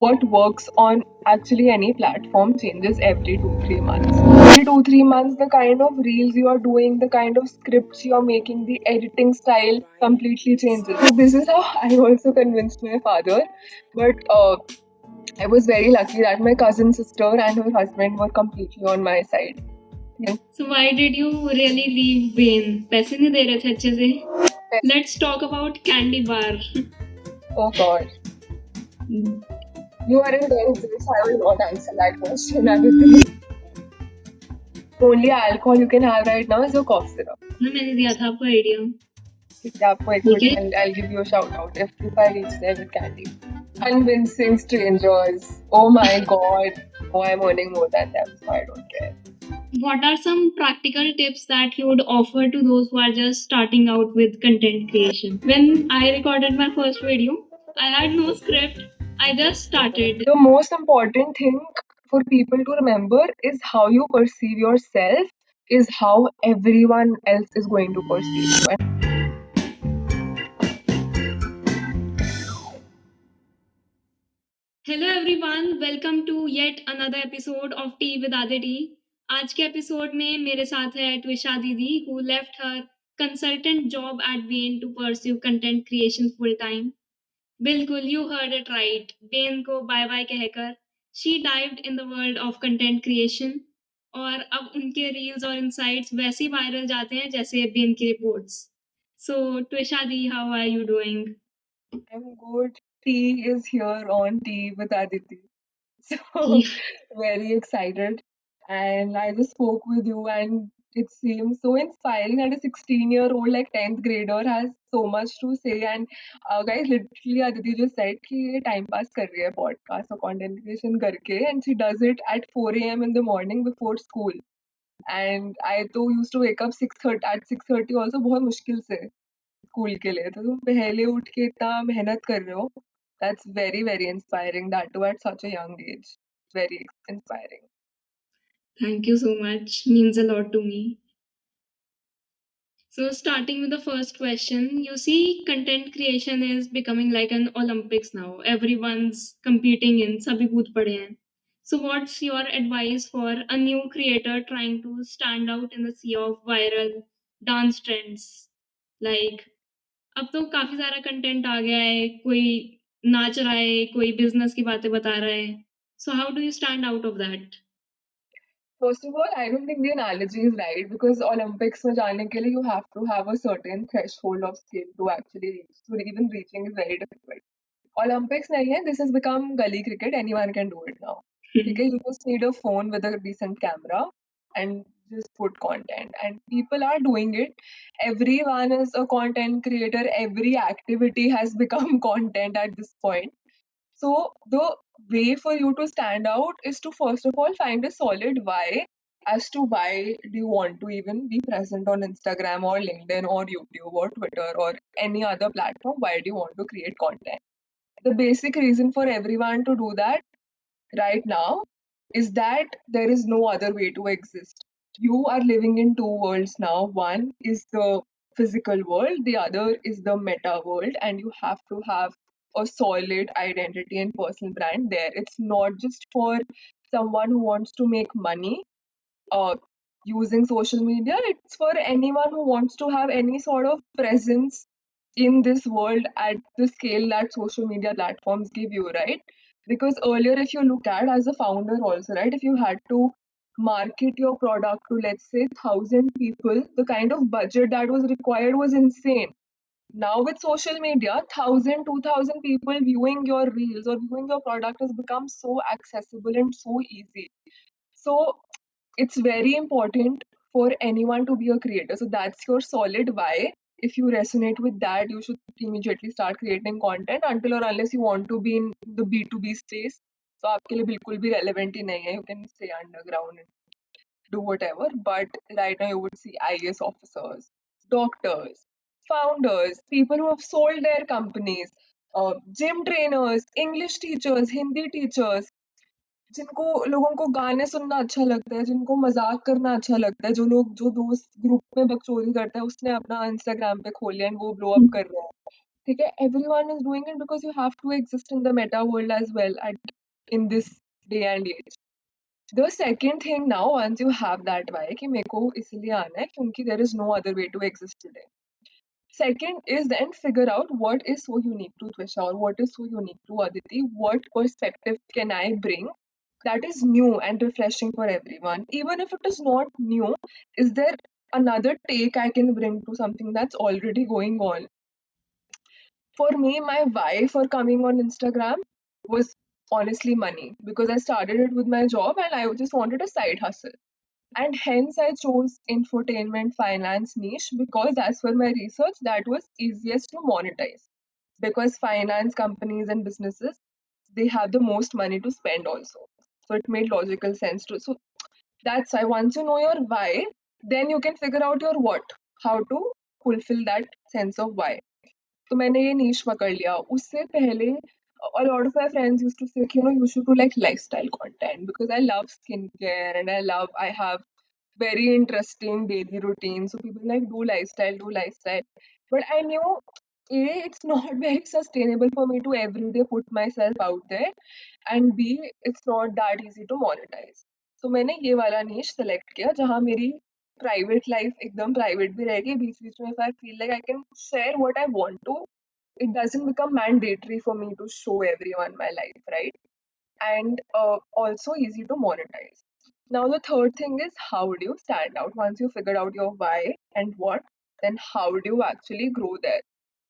what works on actually any platform changes every 2 3 months. Every 2 3 months, the kind of reels you are doing, the kind of scripts you are making, the editing style completely changes. So this is how I also convinced my father. But I was very lucky that my cousin sister and her husband were completely on my side. Yeah. So why did you really leave Bain? पैसे नहीं दे रहे थे अच्छे से? Let's talk about Candy Bar. Oh God. You aren't going to this. I will not answer that question. Aditi. Only alcohol you can have right now is your cough syrup. ना मैंने दिया था आपको आइडिया. Yeah, wait, ठीक है. I'll give you a shout out if I reach there with candy. Convincing strangers. Oh my God. Oh, I'm earning more than them, so I don't care. What are some practical tips that you would offer to those who are just starting out with content creation? When I recorded my first video, I had no script. I just started. The most important thing for people to remember is how you perceive yourself is how everyone else is going to perceive you. Hello everyone, welcome to yet another episode of tea with Aditi. आज के episode में मेरे साथ है ट्विशा दीदी, who left her consultant job at Bain to pursue content creation full time. बिल्कुल, you heard it right. Bain को bye bye कहकर she dived in the world of content creation और अब उनके रील्स और इनसाइट्स वैसे ही वायरल जाते हैं जैसे बेन की reports. So Twisha di, how are you doing? I'm good. Tea is here on Tea with Aditi. So very excited. And I just spoke with you, and it seems so inspiring that a 16-year-old, like 10th grader, has so much to say. And guys, literally, Aditi just said कि ये time pass कर रही है podcast और content creation करके, and she does it at 4 a.m. in the morning before school. And I तो used to wake up 6:30 at 6:30 also बहुत मुश्किल से स्कूल के लिए. तो तुम पहले उठ के इतना मेहनत कर रहे हो. That's very, very inspiring. That too at such a young age. Very inspiring. Thank you so much. Means a lot to me. So, starting with the first question, you see, content creation is becoming like an Olympics now. Everyone's competing in sabhi kooद पड़े हैं. So, what's your advice for a new creator trying to stand out in the sea of viral dance trends? Like, अब तो काफी सारा content आ गया है. कोई नाच रहा है, कोई बिजनेस की बातें बता रहा है. So, how do you stand out of that? First of all, I don't think the analogy is right because Olympics में जाने के लिए you have to have a certain threshold of skill to actually reach. So even reaching is very difficult. Olympics नहीं है. This has become gully cricket. Anyone can do it now. ठीक है? You just need a phone with a decent camera and just put content. And people are doing it. Everyone is a content creator. Every activity has become content at this point. So the way for you to stand out is to first of all find a solid why as to why do you want to even be present on Instagram or LinkedIn or YouTube or Twitter or any other platform. Why do you want to create content? The basic reason for everyone to do that right now is that there is no other way to exist. You are living in two worlds now. One is the physical world, the other is the meta world, and you have to have a solid identity and personal brand there. It's not just for someone who wants to make money uh, using social media, it's for anyone who wants to have any sort of presence in this world at the scale that social media platforms give you, right? Because earlier, if you look at as a founder also, right, if you had to market your product to let's say 1,000 people, the kind of budget that was required was insane. Now with social media, 1,000, 2,000 people viewing your reels or viewing your product has become so accessible and so easy. So it's very important for anyone to be a creator. So that's your solid why. If you resonate with that, you should immediately start creating content until or unless you want to be in the B2B space. So आपके लिए बिल्कुल भी relevant ही नहीं है. You can stay underground and do whatever. But right now you would see IAS officers, doctors, founders, people who have sold their companies, gym trainers, English teachers, Hindi teachers, जिनको लोगों को गाने सुनना अच्छा लगता है, जिनको मज़ाक करना अच्छा लगता है, जो दोस्त ग्रुप में बकचोदी करता है, उसने अपना इंस्टाग्राम पे खोल लिया एंड वो ब्लो अप कर रहा है, ठीक है, everyone is doing it because you have to exist in the meta world as well at in this day and age. The second thing now, once you have that why कि मेरे को इसलिए आना है क्योंकि there is no other way to exist today. Second is then figure out what is so unique to Twisha or what is so unique to Aditi. What perspective can I bring that is new and refreshing for everyone? Even if it is not new, is there another take I can bring to something that's already going on? For me, my why for coming on Instagram was honestly money because I started it with my job and I just wanted a side hustle. And hence I chose infotainment finance niche because as per my research, that was easiest to monetize. Because finance companies and businesses, they have the most money to spend also. So it made logical sense to. So that's why once you know your why, then you can figure out your what, how to fulfill that sense of why. तो मैंने ये नीश पकड़ लिया। उससे पहले a lot of my friends used to say कि, you should do like lifestyle content because I love skincare and I have very interesting daily routine. So people like do lifestyle. But I knew A, it's not very sustainable for me to every day put myself out there, and B, it's not that easy to monetize. So मैंने ये वाला niche select किया जहाँ मेरी private life एकदम private भी रहेगी बीच बीच में if I feel like I can share what I want to, it doesn't become mandatory for me to show everyone my life, right? And also easy to monetize. Now the third thing is how do you stand out? Once you figured out your why and what, then how do you actually grow there?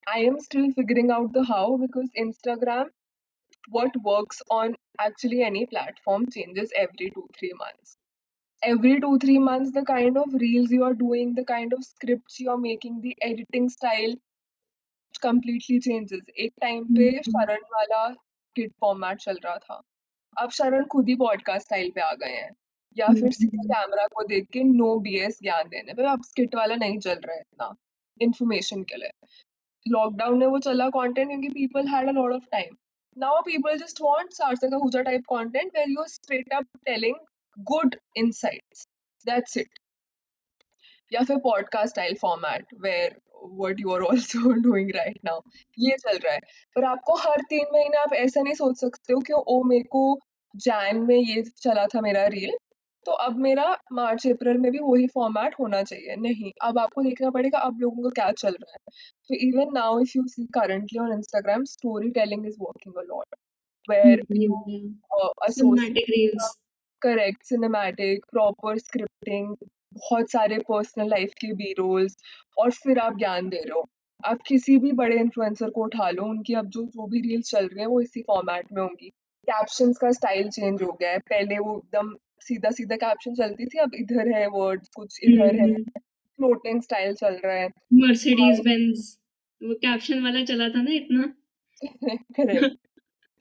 I am still figuring out the how because Instagram, what works on actually any platform changes every 2-3 months. Every 2-3 months, the kind of reels you are doing, the kind of scripts you are making, the editing style completely changes. एक time पे शरण वाला kid format चल रहा था, अब शरण खुद ही पॉडकास्ट स्टाइल पे आ गए हैं, या फिर सीधा कैमरा को देख के नो बीएस ज्ञान देने पे। अब स्किट वाला नहीं चल रहा है इतना इन्फॉर्मेशन के लिए। लॉकडाउन में वो चला कंटेंट क्योंकि people had a lot of time. Now people just want सारसा का हुजा type content where you are straight up telling good insights, that's it. या फिर podcast style format where what you are also doing right now, ये चल रहा है। पर आपको हर 3 महीने आप ऐसा नहीं सोच सकते हो कि ओ मेरे को जैन में ये चला था मेरा रील, तो अब मेरा मार्च अप्रैल में भी वही फॉर्मेट होना चाहिए। नहीं, अब आपको देखना पड़ेगा अब लोगों का क्या चल रहा है। तो even now if you see currently on Instagram, story telling is working a lot where you Cinematic associate, reels. Correct, cinematic, proper scripting, बहुत सारे पर्सनल लाइफ के बी रोल्स, और फिर आप ज्ञान दे रहे हो। आप किसी भी बड़े इन्फ्लुएंसर को उठा लो, उनकी अब जो भी रील्स चल रही हैं वो इसी फॉर्मेट में होंगी। कैप्शंस का स्टाइल चेंज हो गया है, पहले वो एकदम सीधा सीधा कैप्शन चलती थी, अब इधर है वर्ड्स, कुछ इधर है, फ्लोटिंग स्टाइल चल रहा है। मर्सिडीज बेंज, वो कैप्शन वाला चला था ना इतना। करेक्ट।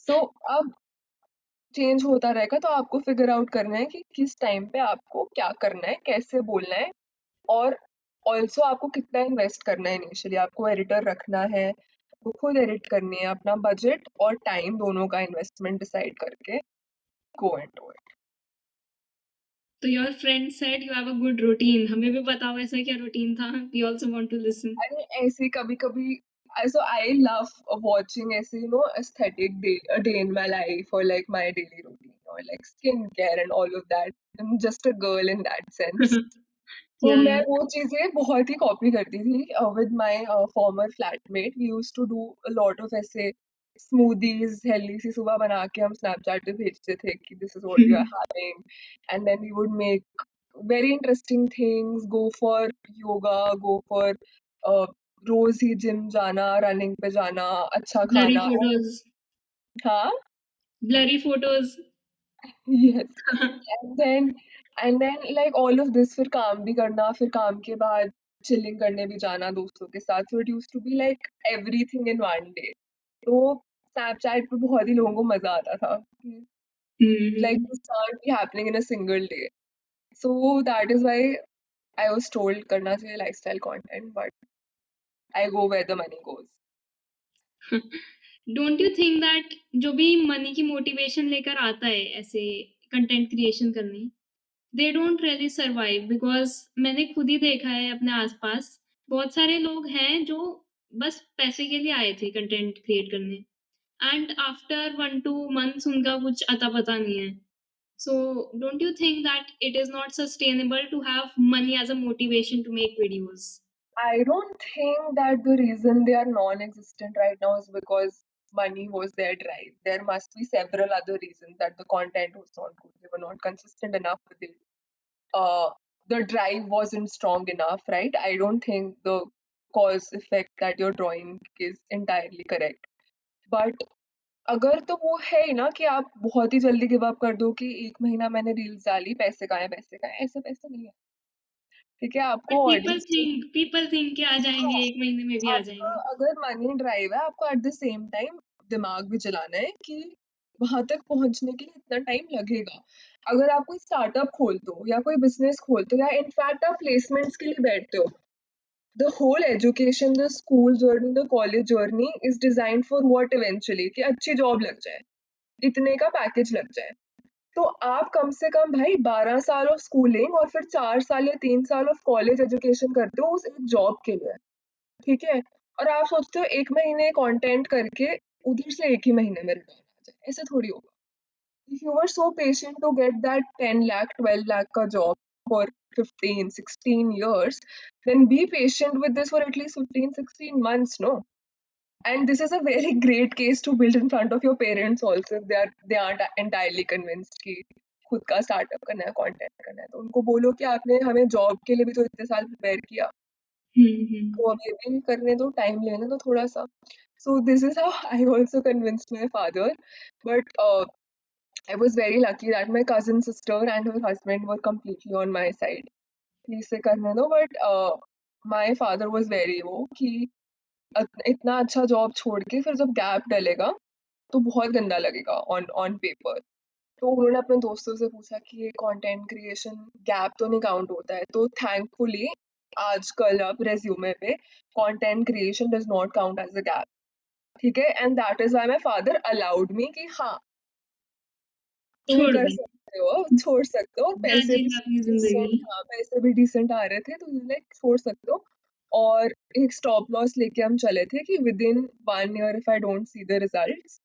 सो अब चेंज होता रहेगा, तो आपको फिगर आउट करना है कि किस टाइम पे आपको क्या करना है, कैसे बोलना है, और ऑल्सो आपको कितना इन्वेस्ट करना है। इनिशियली आपको एडिटर रखना है, वो खुद एडिट करनी है, अपना बजट और टाइम दोनों का इन्वेस्टमेंट डिसाइड करके गो इनटू इट। तो your friend said you have a good routine, हमें भी बताओ ऐसा क्या रूटीन था, we also want to listen. अरे ऐसे कभी कभी, so I love watching ऐसे aesthetic day in my life or like my daily routine or like skincare and all of that. I'm just a girl in that sense. तो या मैं वो चीज़ें बहुत ही कॉपी करती थी with my former flatmate. We used to do a lot of ऐसे smoothies healthy सी सुबह बना के हम स्नैपचैट पे भेजते थे कि this is what we are having, and then we would make very interesting things, go for yoga, go for रोज ही जिम जाना, रनिंग पे जाना, अच्छा ब्लरी खाना। फोटोज, हाँ, blurry photos. Yes. And then like all of this, फिर काम भी करना, फिर काम के बाद चिलिंग करने भी जाना दोस्तों के साथ। So it used to be like everything in one day. तो स्नैपचैट पे बहुत ही लोगों को मजा आता था, like this can't be happening in a single day. So that is why I was told करना चाहिए lifestyle content, but I go where the money goes. Don't you think that जो भी मनी की मोटिवेशन लेकर आता है ऐसे content creation करने, they don't really survive, because मैंने खुद ही देखा है अपने आसपास बहुत सारे लोग हैं जो बस पैसे के लिए आए थे कंटेंट क्रिएट करने। एंड आफ्टर 1-2 मंथ्स उनका कुछ अता पता नहीं है। So, don't you think that it is not sustainable to have money as a motivation to make videos? I don't think that the reason they are non-existent right now is because money was their drive. There must be several other reasons that the content was not good. They were not consistent enough with it. Uh, the drive wasn't strong enough, right? I don't think the cause effect that you're drawing is entirely correct. But अगर तो वो है ही ना कि आप बहुत ही जल्दी give up कर दो कि 1 महीना मैंने रील्स डाली, पैसे कहाँ हैं पैसे कहाँ हैं? ऐसे पैसे नहीं है, ठीक है? But आपको ऑडियंस people think कि आ हाँ, जाएँगे, 1 महीने में भी आ आपका जाएँगे। अगर मनी ड्राइव है, आपको एट द सेम टाइम दिमाग भी चलाना है कि वहाँ तक पहुँचने के लिए इतना टाइम लगेगा। अगर आप कोई स्टार्टअप खोलते हो या कोई बिज़नेस खोलते हो या इनफैक्ट आप प्लेसमेंट्स के लिए बैठते हो, the whole education, the school journey, the college journey is designed for what eventually कि अच्छी जॉब लग जाए, इतने का पैकेज लग जाए। तो आप कम से कम भाई 12 साल ऑफ स्कूलिंग और फिर 4 साल या 3 साल ऑफ कॉलेज एजुकेशन करते हो उस एक जॉब के लिए, ठीक है? और आप सोचते हो 1 महीने कंटेंट करके उधर से 1 ही महीने में रिटर्न आ जाए, ऐसे थोड़ी होगा। If you were so patient to get that 10 lakh, 12 lakh का job for 15, 16 years, then be patient with this for at least 15, 16 months, no? And this is a very great case to build in front of your parents also if they aren't entirely convinced कि खुद का startup करना है, content करना है। तो उनको बोलो कि आपने हमें जॉब के लिए भी तो इतने साल प्रिपेयर किया, हुँ, हुँ। तो अब ये भी करने दो, टाइम लेने दो थोड़ा-सा। So this is how I also convinced my father, but I was very lucky that my cousin sister and her husband were completely on my side कि इसे करने दो, but my father was very वो कि इतना अच्छा job छोड़ के फिर जब गैप डलेगा तो बहुत गंदा लगेगा ऑन ऑन पेपर। तो उन्होंने अपने दोस्तों से पूछा कि ये कंटेंट क्रिएशन गैप तो नहीं काउंट होता है, तो थैंकफुली आजकल अब रिज्यूमे पे content creation does not count as a gap, ठीक है? And that is why my father allowed me कि हाँ, तुम छोड़ कर दो। सकते हो, छोड़ सकते हो और जा पैसे भी जीना अपनी डिसेंट, ज़िंदगी। हाँ, पैसे भी डिसेंट आ रहे थे तो लाइक छोड़ सकते हो। और एक स्टॉप लॉस लेके हम चले थे कि within 1 year if I don't see the results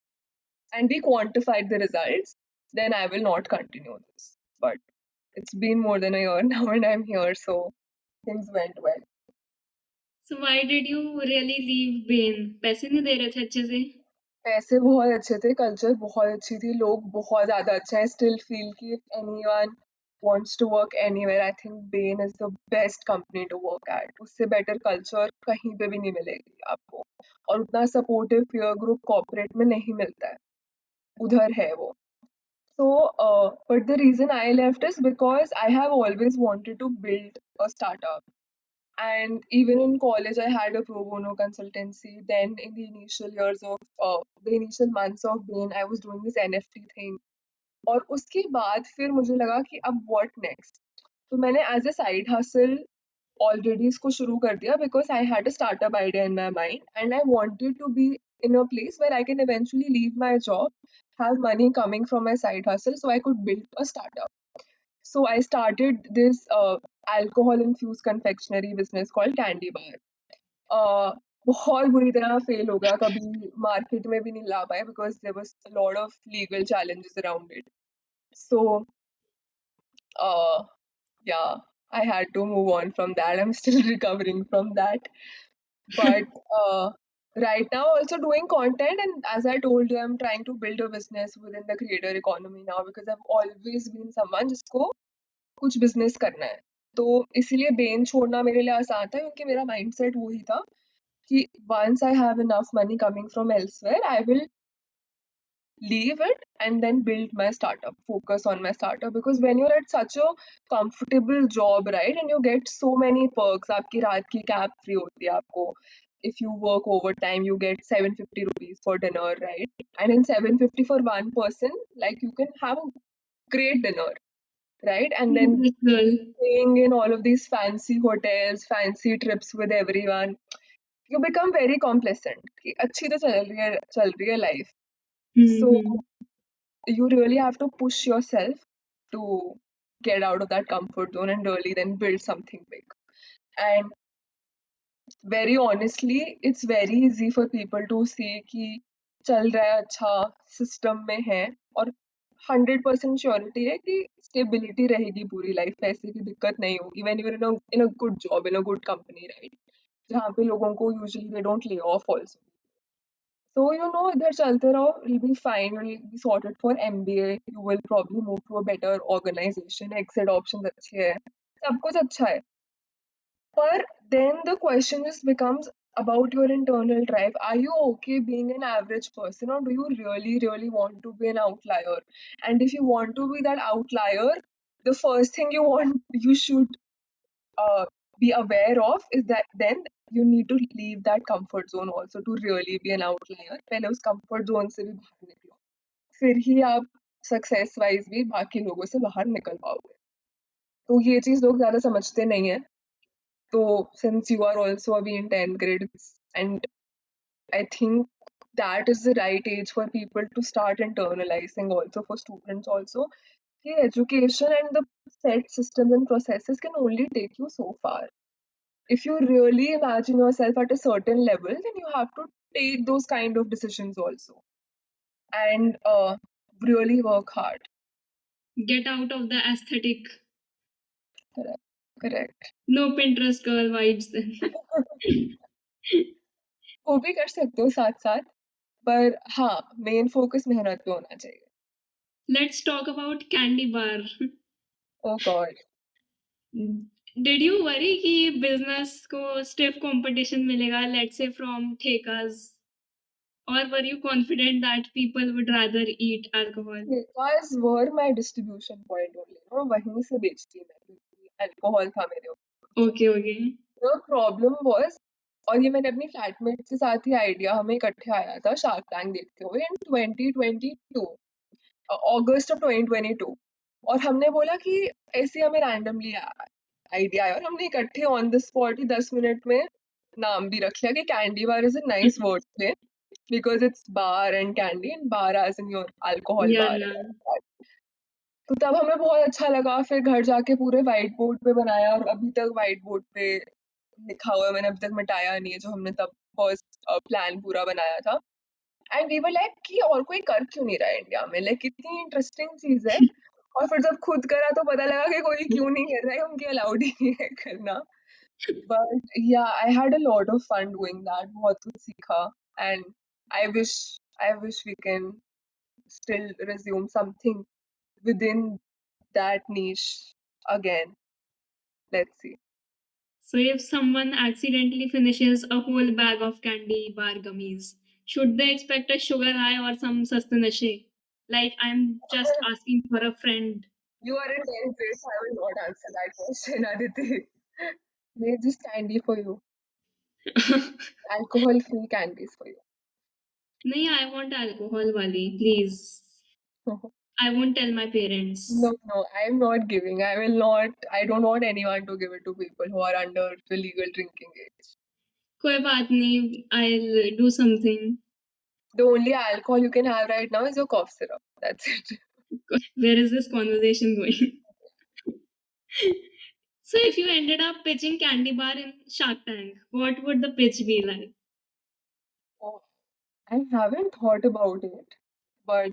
and we quantified the results, then I will not continue this. But it's been more than a year now and I'm here, so things went well. So why did you really leave Bain? पैसे नहीं दे रहे थे अच्छे से? पैसे बहुत अच्छे थे, कल्चर बहुत अच्छी थी, लोग बहुत ज़्यादा अच्छे हैं, still feel कि if anyone wants to work anywhere, I think Bain is the best company to work at. उससे better culture कहीं पे भी नहीं मिलेगी आपको और उतना supportive peer group corporate में नहीं मिलता है, उधर है वो। So, but the reason I left is because I have always wanted to build a startup. And even in college, I had a pro bono consultancy. Then, in the initial years of the initial months of Bain, I was doing this NFT thing. और उसके बाद फिर मुझे लगा कि अब what next? तो मैंने as a side hustle already इसको शुरू कर दिया because I had a startup idea in my mind and I wanted to be in a place where I can eventually leave my job, have money coming from my side hustle, so I could build a startup. So I started this alcohol infused confectionery business called Candy Bar. बहुत बुरी तरह fail हो गया, कभी market में भी नहीं ला पाए because there was a lot of legal challenges around it. So yeah, I had to move on from that. I'm still recovering from that. But right now, also doing content, and as I told you, I'm trying to build a business within the creator economy now because I've always been someone जिसको कुछ business करना है. तो इसीलिए Ben छोड़ना मेरे लिए आसान था क्योंकि मेरा mindset वही था कि once I have enough money coming from elsewhere, I will leave it and then build my startup, focus on my startup. Because when you're at such a comfortable job, right, and you get so many perks, आपकी रात की cab free होती है आपको. If you work overtime, you get 750 rupees for dinner, right? And in 750 for one person, like you can have a great dinner, right? And then Bill. staying in all of these fancy hotels, fancy trips with everyone, you become very complacent कि अच्छी तो चल रही है life. Hmm, So hmm. you really have to push yourself to get out of that comfort zone and really then build something big. And very honestly, it's very easy for people to see कि चल रहा है अच्छा, system में है, और 100% surety है कि स्टेबिलिटी रहेगी पूरी लाइफ, पैसे की दिक्कत नहीं होगी when you are in a good job, in a good company, right? जहाँ पे लोगों को usually they don't lay off also. So, इधर चलते रहो, you'll be fine, you'll be sorted for MBA, you will probably move to a better organization, exit options अच्छे हैं, सब कुछ अच्छा है। But then the question just becomes about your internal drive. Are you okay being an average person, or do you really, really want to be an outlier? And if you want to be that outlier, the first thing you should uh, be aware of is that then you need to leave that comfort zone also to really be an outlier. पहले उस comfort zone से भी बाहर निकलो, फिर ही आप success wise भी बाकी लोगों से बाहर निकल पाओगे। तो ये चीज लोग ज्यादा समझते नहीं है। तो since you are also अभी in 10th grade, and I think that is the right age for people to start internalizing, also for students also, the education and the set systems and processes can only take you so far. If you really imagine yourself at a certain level, then you have to take those kind of decisions also, and really work hard. Get out of the aesthetic. Correct. Correct. No Pinterest girl vibes then. वो भी कर सकते हो साथ साथ, पर हाँ, main focus मेहनत पे होना चाहिए। Let's talk about candy bar. Oh God. Did you worry कि business को stiff competition मिलेगा, let's say from ठेकाs, or were you confident that people would rather eat alcohol? Because were my distribution point only, वहीं से बेचती मैं, क्योंकि alcohol था मेरे ऊपर। Okay, okay. The problem was, और ये मैंने अपनी फ्लैटमेट के साथ ही आइडिया हमें इकट्ठे आया था शार्क टैंक देखते हुए इन 2022, अगस्त ऑफ 2022, और हमने बोला कि ऐसे हमें रैंडमली आइडिया आया और हमने इकट्ठे on the spot he 10 minute में नाम भी रख लिया कि candy bar is a nice word play, because it's bar and candy, and bar as in your alcohol Yeah, bar. yeah. तो तब हमें बहुत अच्छा लगा, फिर घर जाके पूरे व्हाइट बोर्ड पे बनाया, और अभी तक व्हाइट बोर्ड पे लिखा हुआ है, मैंने अभी तक मिटाया नहीं है, जो हमने तब फर्स्ट प्लान पूरा बनाया था। एंड वी वर लाइक कि और कोई कर क्यों नहीं रहा है इंडिया में, लाइक कितनी इंटरेस्टिंग चीज है। और फिर जब खुद करा तो पता लगा कि कोई क्यों नहीं कर रहा है, उनके अलाउड ही नहीं है करना। But yeah I had a lot of fun doing that, बहुत कुछ सीखा। And I wish we can still resume something within that niche again. Let's see. So if someone accidentally finishes a whole bag of candy bar gummies, should they expect a sugar high or some sustenance? Like I'm just asking for a friend. You are in 10th grade, so I will not answer that question, Aditi. Made just candy for you. Alcohol free candies for you. नहीं, I want alcohol wali, please. I won't tell my parents. No, no, I am not giving. I will not. I don't want anyone to give it to people who are under the legal drinking age. कोई बात नहीं, I'll do something. The only alcohol you can have right now is your cough syrup. That's it. Where is this conversation going? So if you ended up pitching candy bar in Shark Tank, what would the pitch be like? Oh, I haven't thought about it, but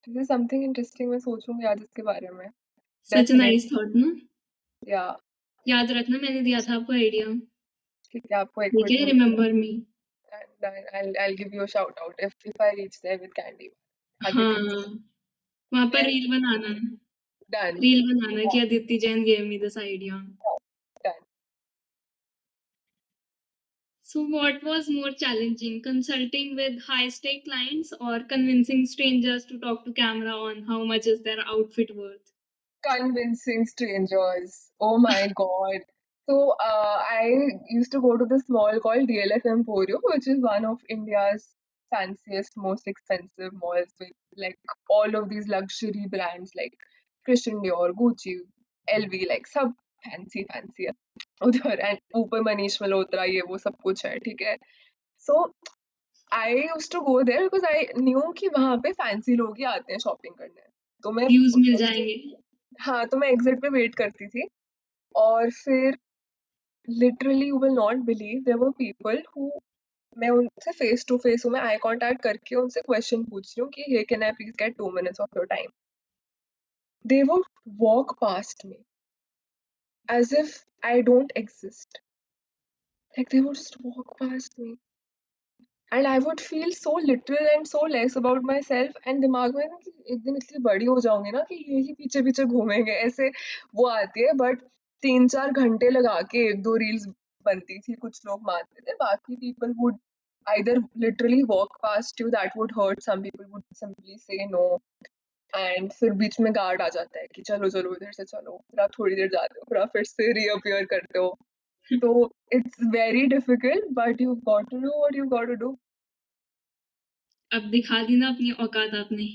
this is something interesting. मैं सोचूंगी आज इसके बारे में. Such a Definitely, nice thought, no? yeah. याद रखना मैंने दिया था आपको आइडिया. ठीक है, आपको ठीक है, equity remember me. and I'll give you a shout out if I reach there with candy. Aditi, हाँ, वहाँ पर then रील बनाना. done, रील बनाना कि Aditi Jain gave me this idea. done. So what was more challenging, consulting with high-stake clients or convincing strangers to talk to camera on how much is their outfit worth? Convincing strangers. Oh my God. So I used to go to this mall called DLF Emporium, which is one of India's fanciest, most expensive malls with like all of these luxury brands like Christian Dior, Gucci, LV, like सब fancy fancy है उधर, and ऊपर मनीष मल्होत्रा, ये वो सब कुछ है, ठीक है। So I used to go there because I knew कि वहाँ पे fancy लोग ही आते हैं शॉपिंग करने। तो मैं Views मिल जाएंगे. हाँ, तो मैं एग्जिट पे वेट करती थी, और फिर Literally, you will not believe there were people who मैं उनसे फेस टू फेस हूँ, मैं आई कॉन्टैक्ट करके उनसे क्वेश्चन पूछ रही हूँ कि hey can I please get 2 minutes off your time. They would walk past me as if I don't exist. Like they would just walk past me. And I would feel so little and so less about myself. And दिमाग में ना कि एक दिन इतनी बड़ी हो जाऊंगी ना कि ये ही पीछे पीछे घूमेंगे ऐसे वो आती है. बट 3-4 घंटे लगा के 1-2 रील्स बनती थी. कुछ लोग मानते थे, बाकी people would either literally walk past you, that would hurt. Some people would simply say no. And फिर बीच में गार्ड आ जाता है कि चलो चलो इधर से चलो, फिर आप थोड़ी देर जाते हो, फिर आप फिर से रीअपियर करते हो. तो it's very difficult, but you got to do what you got to do. अब दिखा दी ना अपनी औकात आपने.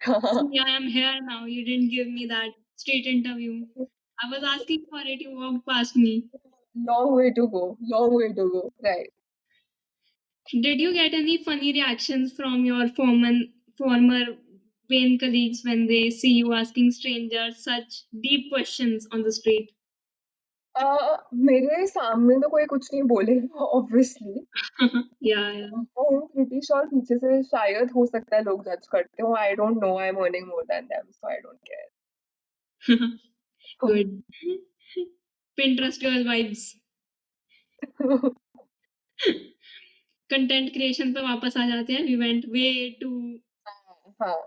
हाँ. See, I am here now. You didn't give me that straight interview. I was asking for it. You walked past me. Long way to go, long way to go, right. Did you get any funny reactions from your former Wayne colleagues when they see you asking strangers such deep questions on the street? मेरे सामने तो कोई कुछ नहीं बोलेगा obviously. Yeah, yeah. Pretty sure पीछे से शायद हो सकता है लोग जज करते हो. I don't know, I am earning more than them, so I don't Good. Pinterest girl vibes. Content creation पे वापस आ जाते हैं. वी वेंट वे टू हाँ.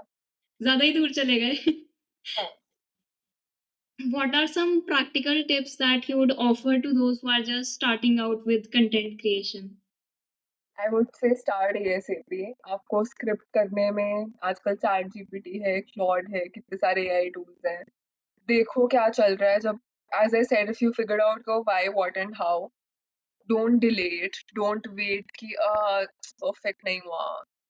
ज्यादा ही दूर चले गए. हाँ. What are some practical tips that you would offer to those who are just starting out with content creation? I would say start ASAP. आपको स्क्रिप्ट करने में आजकल चैट जीपीटी है, क्लॉड है, कितने सारे एआई टूल्स हैं. देखो क्या चल रहा है. जब as I said, if you figure out your why what and how, don't delay it, don't wait कि परफेक्ट नहीं हुआ,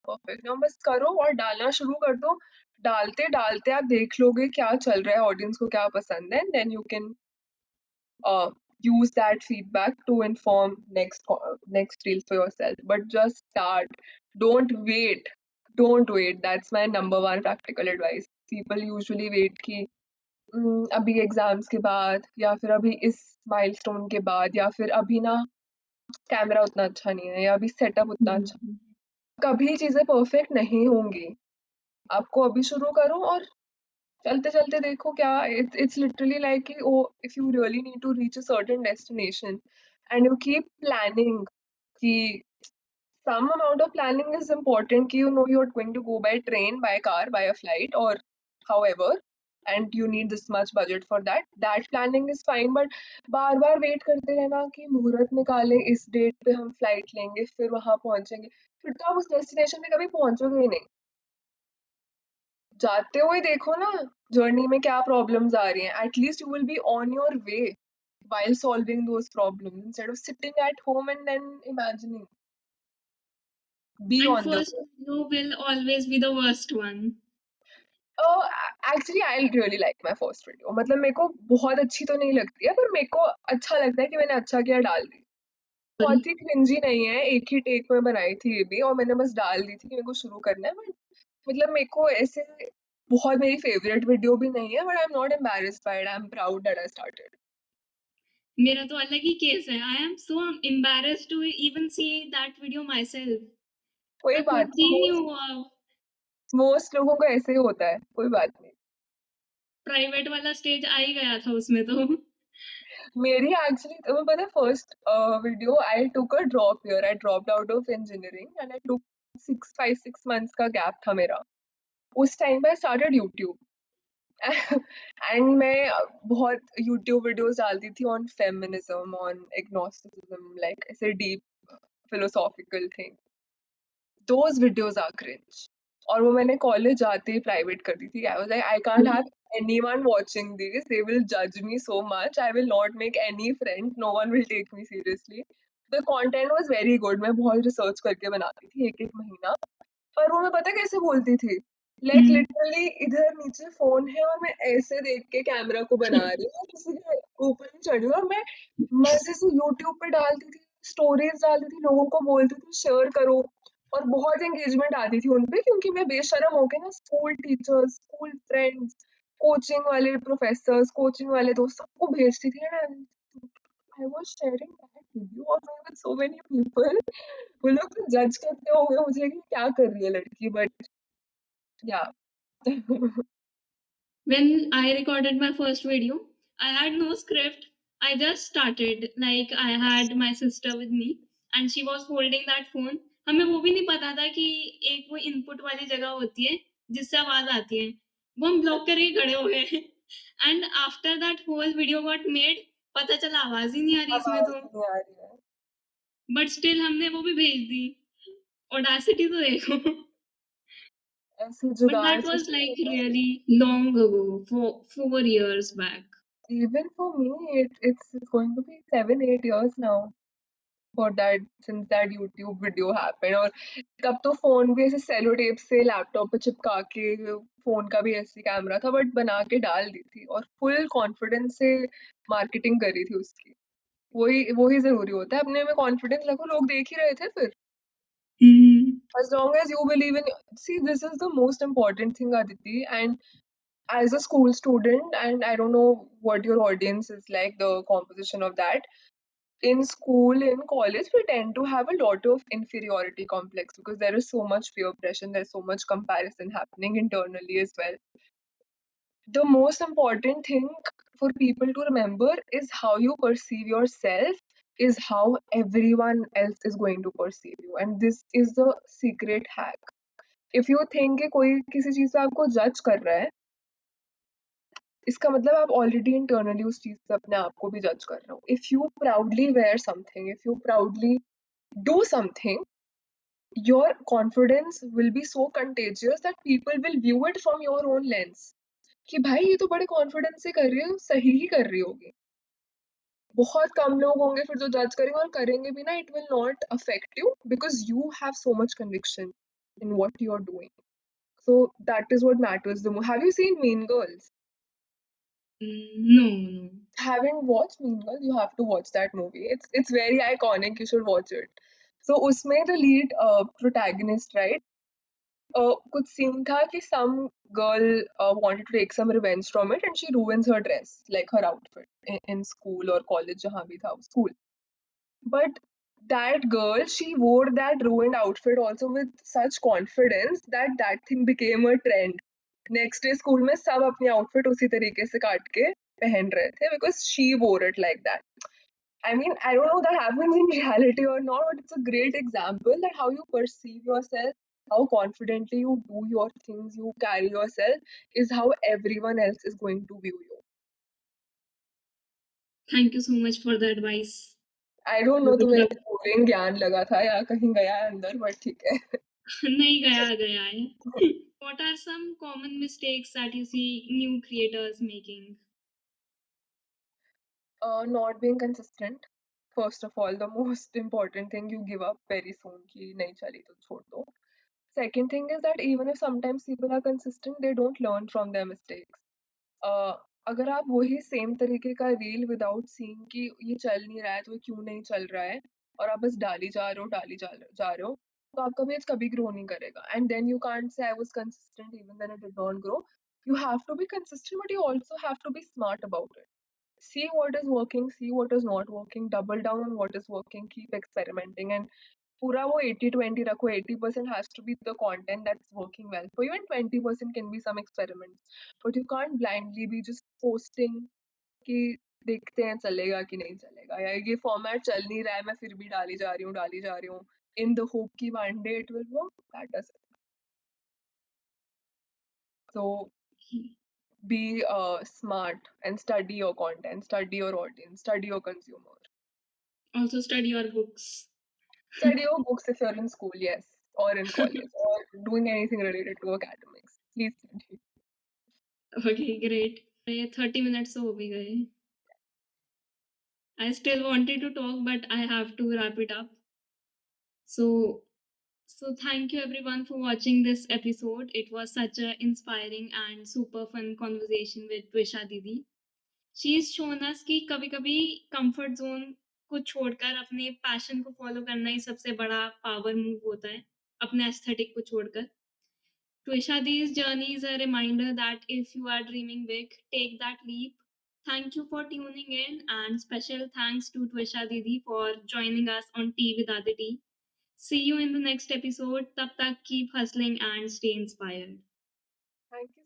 परफेक्ट ना, बस करो और डालना शुरू कर दो. डालते डालते आप देख लोगे क्या चल रहा है, ऑडियंस को क्या पसंद है, then you can use that feedback to inform next reels for yourself. But just start. Don't wait. Don't wait. That's my number one practical advice. People usually wait कि अभी एग्जाम्स के बाद, या फिर अभी इस माइलस्टोन के बाद, या फिर अभी ना कैमरा उतना अच्छा नहीं है, या अभी सेटअप उतना अच्छा. Mhm. कभी चीजें परफेक्ट नहीं होंगी. आपको अभी शुरू करो और चलते चलते देखो क्या. इट्स लिटरली लाइक कि oh, if you really need to reach a certain destination and you keep planning कि some amount of planning is important, कि you know you're going to go by train, by car, by a flight, or however, and you need this much budget for that. That planning is fine, but बार बार wait करते रहना कि मुहूर्त निकालें, इस date पे हम फ्लाइट लेंगे, फिर वहां पहुंचेंगे, फिर तो आप उस डेस्टिनेशन पे कभी पहुंचोगे ही नहीं. जाते हुए देखो ना जर्नी में क्या प्रॉब्लम्स आ रही हैं. At least you will be on your way while solving those problems instead of sitting at home and then imagining. Be And on the first way. video will always be the worst one. Actually I really like my first video. मतलब मेरे को बहुत अच्छी तो नहीं लगती है, पर मेरे को अच्छा लगता है कि मैंने अच्छा किया डाल दी. बहुत Sorry. ही क्रिंजी नहीं है, एक ही टेक में बनाई थी ये भी, और मैंने बस डाल दी थी कि मेरे को शुरू करना है. बट मतलब मेरे को ऐसे बहुत मेरी फेवरेट वीडियो भी नहीं है, but I am not embarrassed by it. I am proud that I started. मेरा तो अलग ही केस है. I am so embarrassed to even see that video myself. कोई मैं बात खुद ही नहीं, नहीं मोस्ट हुआ. मोस्ट लोगों को ऐसे ही होता है, कोई बात नहीं. प्राइवेट वाला स्टेज आ ही गया था उसमें तो. मेरी एक्चुअली तुम्हें पता है, first video I took a drop year. I dropped out of engineering and I took 6 months का गैप था मेरा. उस टाइम पे आई स्टार्टेड यूट्यूब. एंड मैं बहुत यूट्यूब वीडियोस डालती थी on feminism, on agnosticism, like ऐसे deep philosophical thing. Those videos are cringe. और वो मैंने कॉलेज जाते ही प्राइवेट कर दी थी. I was like I can't have anyone watching this. They will judge me so much. I will not make any friends. No one will take me seriously. The content was very good. मैं बहुत research करके बनाती थी एक एक महीना. पर वो मैं पता कैसे बोलती थी, लाइक हम्म. लिटरली इधर नीचे फोन है और मैं ऐसे देख के कैमरा को बना रही हूँ, किसी के ऊपर नहीं चढ़ी हूँ, और मैं मजे से यूट्यूब पे डालती थी, स्टोरीज डालती थी, लोगों को बोलती थी शेयर करो. और बहुत एंगेजमेंट आती थी उनपे, क्योंकि मैं बेशरम होके ना school teachers, school friends, coaching वाले प्रोफेसर्स, कोचिंग वाले दोस्त सबको भेजती थी. I was sharing that video of me with so many people. वो लोग तो जज करते होंगे मुझे कि क्या कर रही है लड़की, बट या When I recorded my first video, I had no script. I just started. Like I had my sister with me and she was holding that phone. हमें वो भी नहीं पता था कि एक वो इनपुट वाली जगह होती है जिससे आवाज आती है. वो हम ब्लॉक करके खड़े हो गए. And after that whole video got made, पता चला आवाज ही नहीं आ रही इसमें आवाज तो. नहीं आ रही है. बट स्टिल हमने वो भी भेज दी. ऑडासिटी तो देखो. ऐसे But जुगाड़ that से was शुरू like होता है. really long ago, for 4 years back. Even for me, it's going to be 7-8 years now for that, since that YouTube video happened. और तब तो फोन भी ऐसे सेलो टेप से लैपटॉप पे चिपका के, फोन का भी ऐसे कैमरा था बट बना के डाल दी थी और फुल कॉन्फिडेंस से मार्केटिंग करी थी उसकी. वही जरूरी होता है, अपने में कॉन्फिडेंस रखो, लोग देख ही रहे थे फिर. Hmm. As long as you believe in, see, this is the most important thing, Aditi. And as a school student, and I don't know what your audience is like, the composition of that. In school, in college, we tend to have a lot of inferiority complex because there is so much peer pressure, there's so much comparison happening internally as well. The most important thing for people to remember is how you perceive yourself is how everyone else is going to perceive you, and this is the secret hack. If you think कि कोई किसी चीज से आपको जज कर रहा है, इसका मतलब आप ऑलरेडी इंटरनली उस चीज से अपने आप को भी जज कर रहे हो. If you proudly wear something, if you proudly do something, your confidence will be so contagious that people will view it from your own lens. कि भाई ये तो बड़े कॉन्फिडेंस से कर रही है, सही ही कर रही होगी. बहुत कम लोग होंगे फिर जो जज करेंगे, और करेंगे भी ना, it will not affect you because you have so much conviction in what you're doing. So that is what matters the most. Have you seen Mean Girls? No, no. Haven't watched Mean Girls? You have to watch that movie. It's very iconic. You should watch it. So उसमें the lead protagonist, right? कुछ scene था कि some girl wanted to take some revenge from it and she ruins her dress, like her outfit in school or college, जहाँ भी था school. But that girl, she wore that ruined outfit also with such confidence that that thing became a trend. Next day school में सब अपनी outfit उसी तरीके से काट के पहन रहे थे because she wore it like that. I mean, I don't know that happens in reality or not, but it's a great example that how you perceive yourself, how confidently you do your things, you carry yourself, is how everyone else is going to view you. Thank you so much for the advice. I don't know तुम्हें मतलब boring ज्ञान लगा था या कहीं गया है अंदर, but ठीक है. नहीं गया गया है. What are some common mistakes that you see new creators making? Not being consistent. First of all, the most important thing, you give up very soon कि नहीं चली तो छोड़ दो. Second thing is that even if sometimes people are consistent, they don't learn from their mistakes. अ, अगर आप वही same तरीके का रील विदाउट सीइंग कि ये चल नहीं रहा है तो ये क्यों नहीं चल रहा है, और आप बस डाली जा रहे हो जा रहे हो, तो आपका पेज कभी ग्रो नहीं करेगा. And then you can't say I was consistent even then it did not grow. You have to be consistent but you also have to be smart about it. See what is working, see what is not working, double down on what is working, keep experimenting. And पूरा वो 80-20 रखो. 80% has to be the content that's working well for you and 20% can be some experiments. But you can't blindly be just posting कि देखते हैं चलेगा कि नहीं चलेगा, या ये फॉर्मेट चल नहीं रहा है मैं फिर भी डाली जा रही हूँ in the hope कि one day it will work. That doesn't. So be smart and study your content, study your audience, study your consumer. Also study your books. Study your books if you're in school, yes, or in college, or doing anything related to academics. Please study. Okay, great. ये 30 minutes तो हो भी गए. I still wanted to talk, but I have to wrap it up. So, so thank you everyone for watching this episode. It was such a inspiring and super fun conversation with Twisha Didi. She's shown us कि कभी-कभी comfort zone को छोड़कर अपने passion को follow करना ही सबसे बड़ा power move होता है, अपने aesthetic को छोड़कर. Twisha Didi's journey is a reminder that if you are dreaming big, take that leap. Thank you for tuning in, and special thanks to Twisha Didi for joining us on Tea with Aditi. See you in the next episode. Tab tak keep hustling and stay inspired. Thank you.